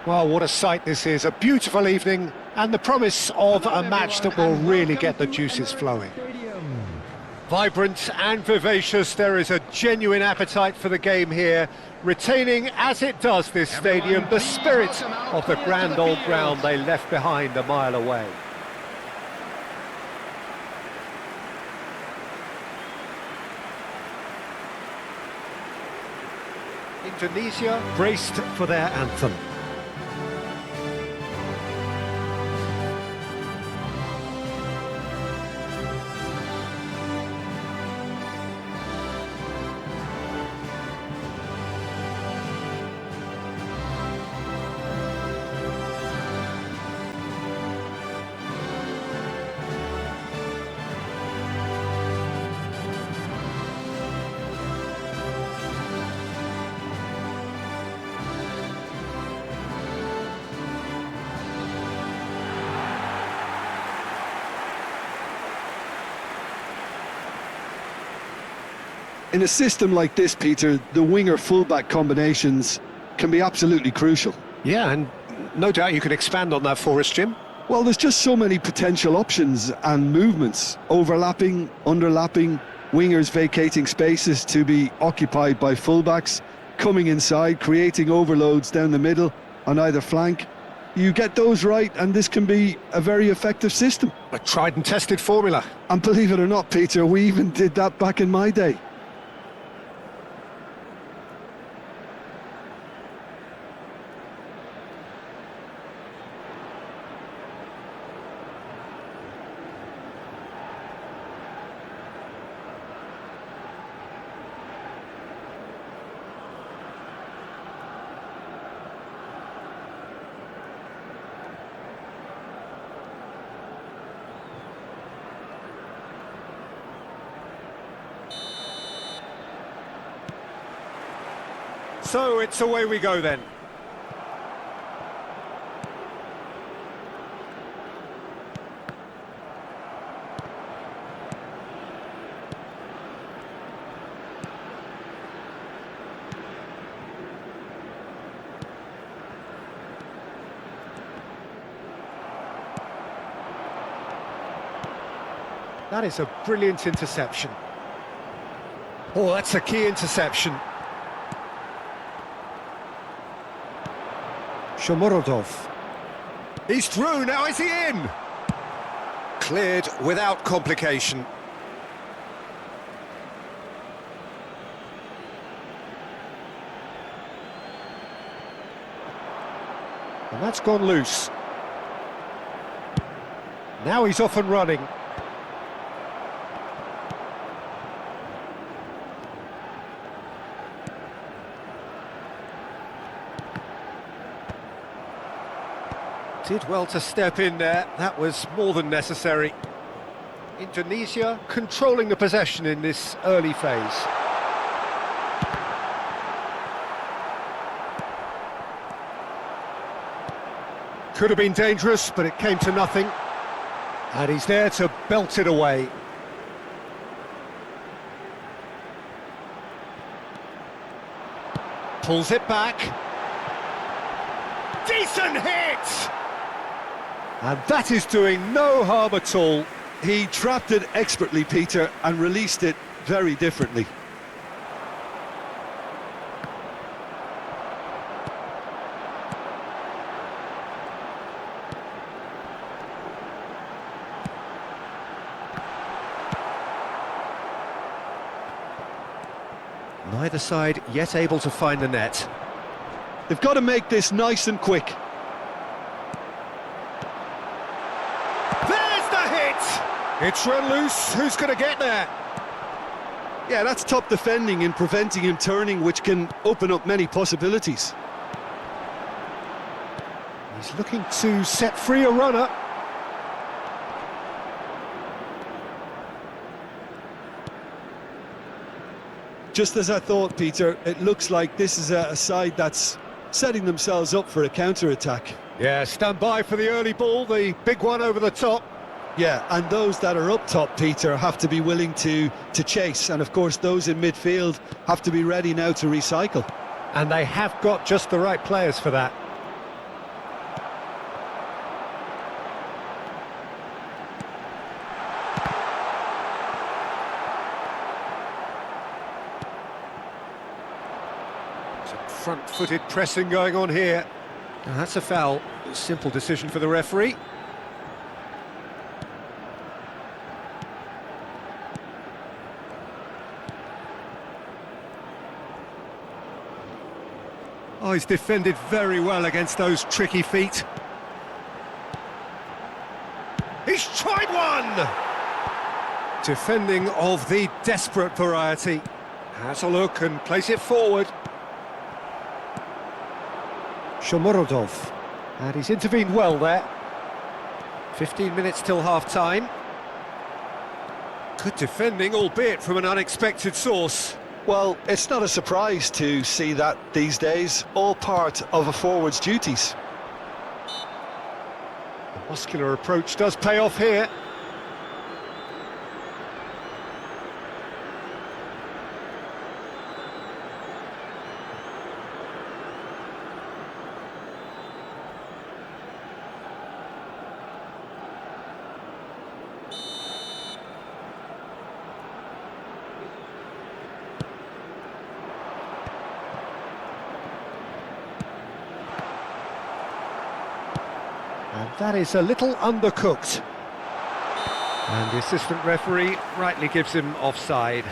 Well, what a sight this is. A beautiful evening and the promise of a match that will really get the juices flowing. Vibrant and vivacious, there is a genuine appetite for the game here, retaining, as it does this stadium, the spirit of the grand old ground they left behind a mile away. Indonesia braced for their anthem. In a system like this, Peter, the winger-fullback combinations can be absolutely crucial. Yeah, and no doubt you can expand on that for us, Jim. Well, there's just so many potential options and movements. Overlapping, underlapping, wingers vacating spaces to be occupied by fullbacks, coming inside, creating overloads down the middle on either flank. You get those right, and this can be a very effective system. A tried and tested formula. And believe it or not, Peter, we even did that back in my day. So it's away we go then. That is a brilliant interception. Oh, that's a key interception. Shomorodov. He's through, now is he in? Cleared without complication. And that's gone loose. Now he's off and running. Did well to step in there, that was more than necessary. Indonesia controlling the possession in this early phase. Could have been dangerous, but it came to nothing. And he's there to belt it away. Pulls it back. Decent hit! And that is doing no harm at all. He trapped it expertly, Peter, and released it very differently. Neither side yet able to find the net. They've got to make this nice and quick. It's run loose, who's going to get there? Yeah, that's top defending and preventing him turning, which can open up many possibilities. He's looking to set free a runner. Just as I thought, Peter, it looks like this is a side that's setting themselves up for a counter-attack. Yeah, stand by for the early ball, the big one over the top. Yeah, and those that are up top, Peter, have to be willing to chase. And, of course, those in midfield have to be ready now to recycle. And they have got just the right players for that. front-footed pressing going on here. Now that's a foul. Simple decision for the referee. Oh, he's defended very well against those tricky feet. He's tried one! Defending of the desperate variety. Has a look and plays it forward. Shomorodov. And he's intervened well there. 15 minutes till half-time. Good defending, albeit from an unexpected source. Well, it's not a surprise to see that these days, all part of a forward's duties. The muscular approach does pay off here. And that is a little undercooked. And the assistant referee rightly gives him offside.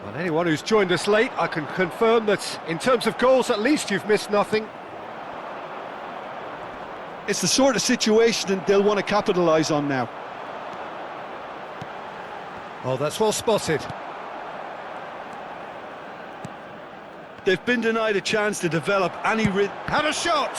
Well, anyone who's joined us late, I can confirm that in terms of goals, at least you've missed nothing. It's the sort of situation that they'll want to capitalise on now. Oh, that's well spotted. They've been denied a chance to develop any Had a shot!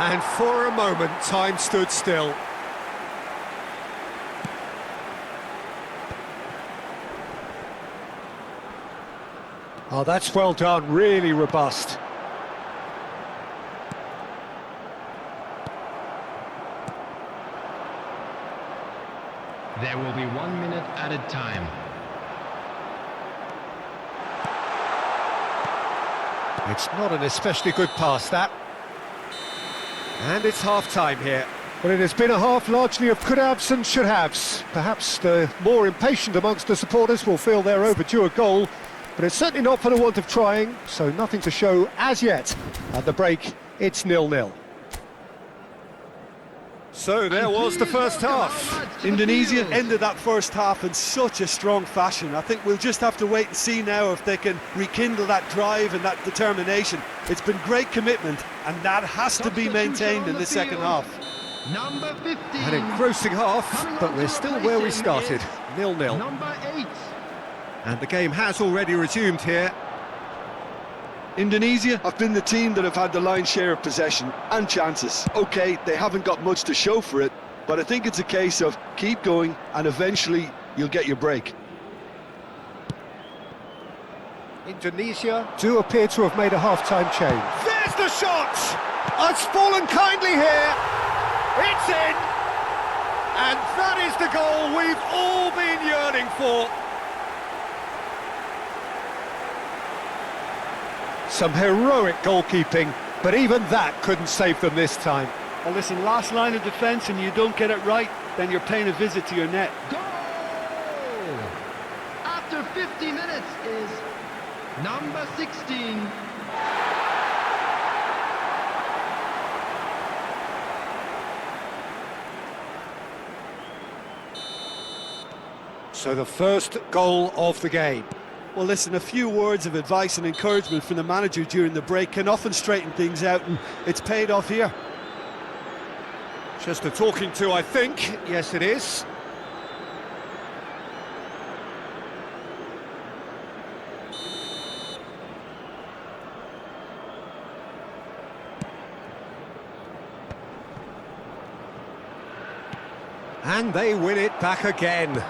And for a moment, time stood still. Oh, that's well done, really robust. There will be 1 minute added time. It's not an especially good pass, that. And it's half-time here. Well, it has been a half largely of could-haves and should-haves. Perhaps the more impatient amongst the supporters will feel they're overdue a goal, but it's certainly not for the want of trying, so nothing to show as yet. At the break, it's 0-0. So there was the first half. Indonesia ended that first half in such a strong fashion. I think we'll just have to wait and see now if they can rekindle that drive and that determination. It's been great commitment, and that has to be maintained in the second half. Number 15. An engrossing half, but we're still where we started, 0-0. Number 8. And the game has already resumed here. Indonesia have been the team that have had the lion's share of possession and chances. OK, they haven't got much to show for it, but I think it's a case of keep going and eventually you'll get your break. Indonesia do appear to have made a half-time change. There's the shot! It's fallen kindly here. It's in! And that is the goal we've all been yearning for. Some heroic goalkeeping, but even that couldn't save them this time. Well, listen, last line of defence and you don't get it right, then you're paying a visit to your net. Goal! After 50 minutes is number 16. So the first goal of the game. Well, listen, a few words of advice and encouragement from the manager during the break can often straighten things out, and it's paid off here. Just a talking to, I think. Yes, it is. And they win it back again.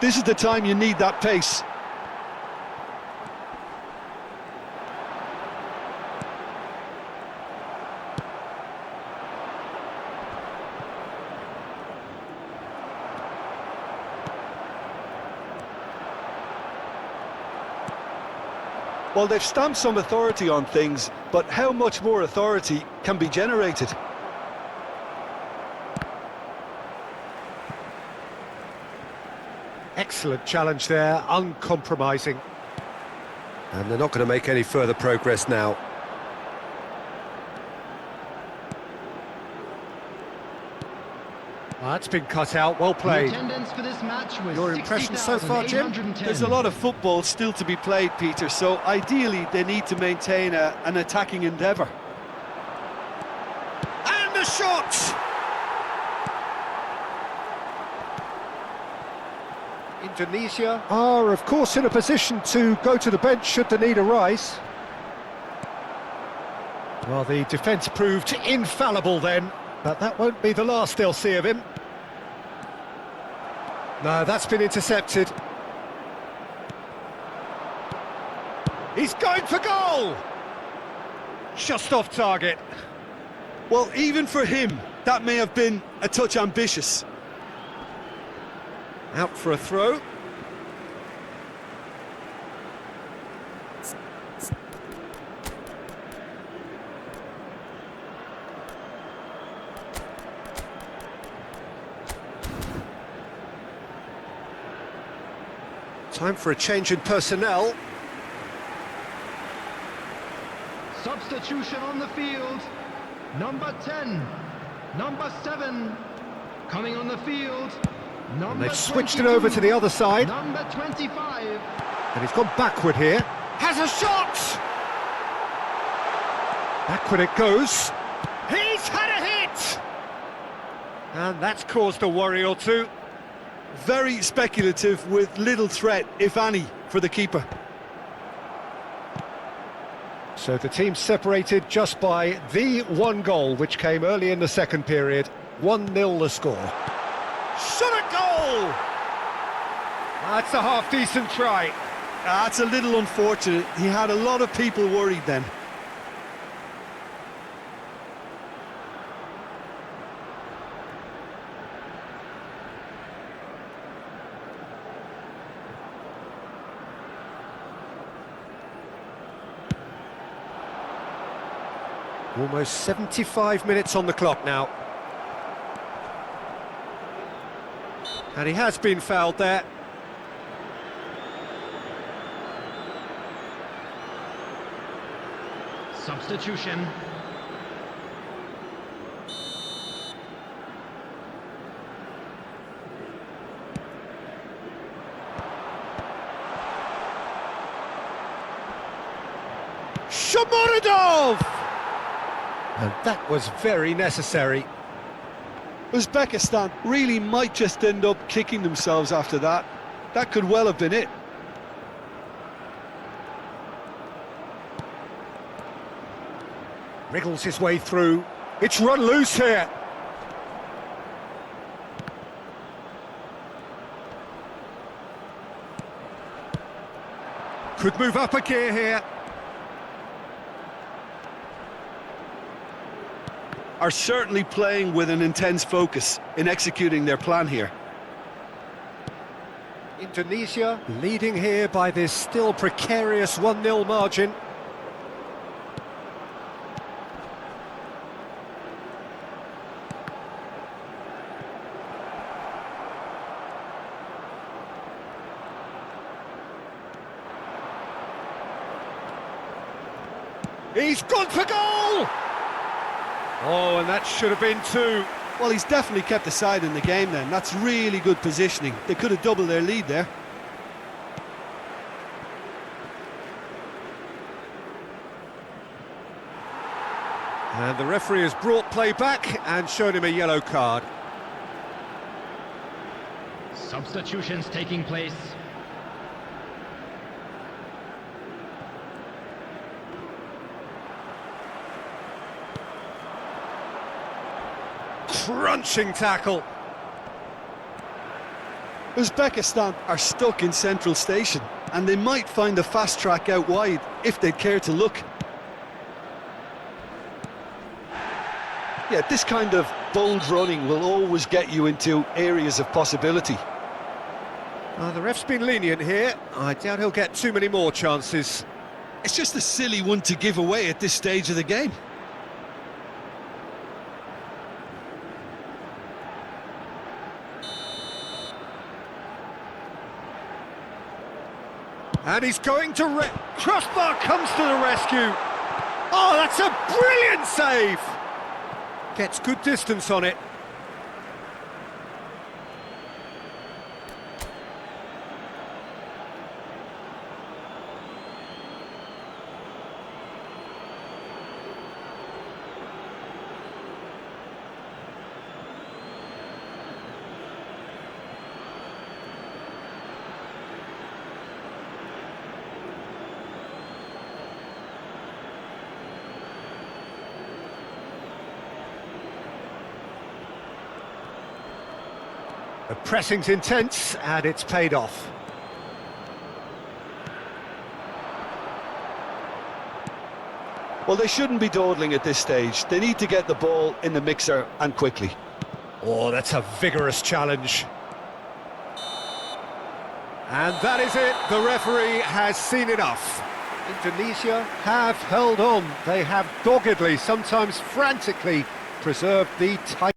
This is the time you need that pace. Well, they've stamped some authority on things, but how much more authority can be generated? Excellent challenge there, uncompromising. And they're not going to make any further progress now. That's been cut out, well played. Attendance for this match was Your impression so far, Jim? 60,810. There's a lot of football still to be played, Peter, so ideally they need to maintain an attacking endeavour. And the shot! Indonesia are, of course, in a position to go to the bench should the need arise. Well, the defence proved infallible then, but that won't be the last they'll see of him. No, that's been intercepted. He's going for goal! Just off target. Well, even for him, that may have been a touch ambitious. Out for a throw. Time for a change in personnel. Substitution on the field. Number 10, number 7, coming on the field. Number And they've switched it 22, over to the other side. Number 25. And he's gone backward here. Has a shot! Backward it goes. He's had a hit! And that's caused a worry or two. Very speculative with little threat, if any, for the keeper. So the team separated just by the one goal, which came early in the second period. 1-0 the score. Shot at goal! That's a half-decent try. That's a little unfortunate. He had a lot of people worried then. Almost 75 minutes on the clock now. And he has been fouled there. Substitution. Shomurodov! And that was very necessary. Uzbekistan really might just end up kicking themselves after that. That could well have been it. Wriggles his way through. It's run loose here. Could move up a gear here. Are certainly playing with an intense focus in executing their plan here. Indonesia leading here by this still precarious 1-0 margin. He's gone for goal! Oh, and that should have been two. Well, he's definitely kept the side in the game then. That's really good positioning. They could have doubled their lead there. And the referee has brought play back and shown him a yellow card. Substitutions taking place. Crunching tackle. Uzbekistan are stuck in central station, and they might find a fast track out wide if they'd care to look. Yeah, this kind of bold running will always get you into areas of possibility. The ref's been lenient here. I doubt he'll get too many more chances. It's just a silly one to give away at this stage of the game. And he's going to... Crossbar comes to the rescue. Oh, that's a brilliant save! Gets good distance on it. The pressing's intense, and it's paid off. Well, they shouldn't be dawdling at this stage. They need to get the ball in the mixer, and quickly. Oh, that's a vigorous challenge. And that is it. The referee has seen enough. Indonesia have held on. They have doggedly, sometimes frantically, preserved the title.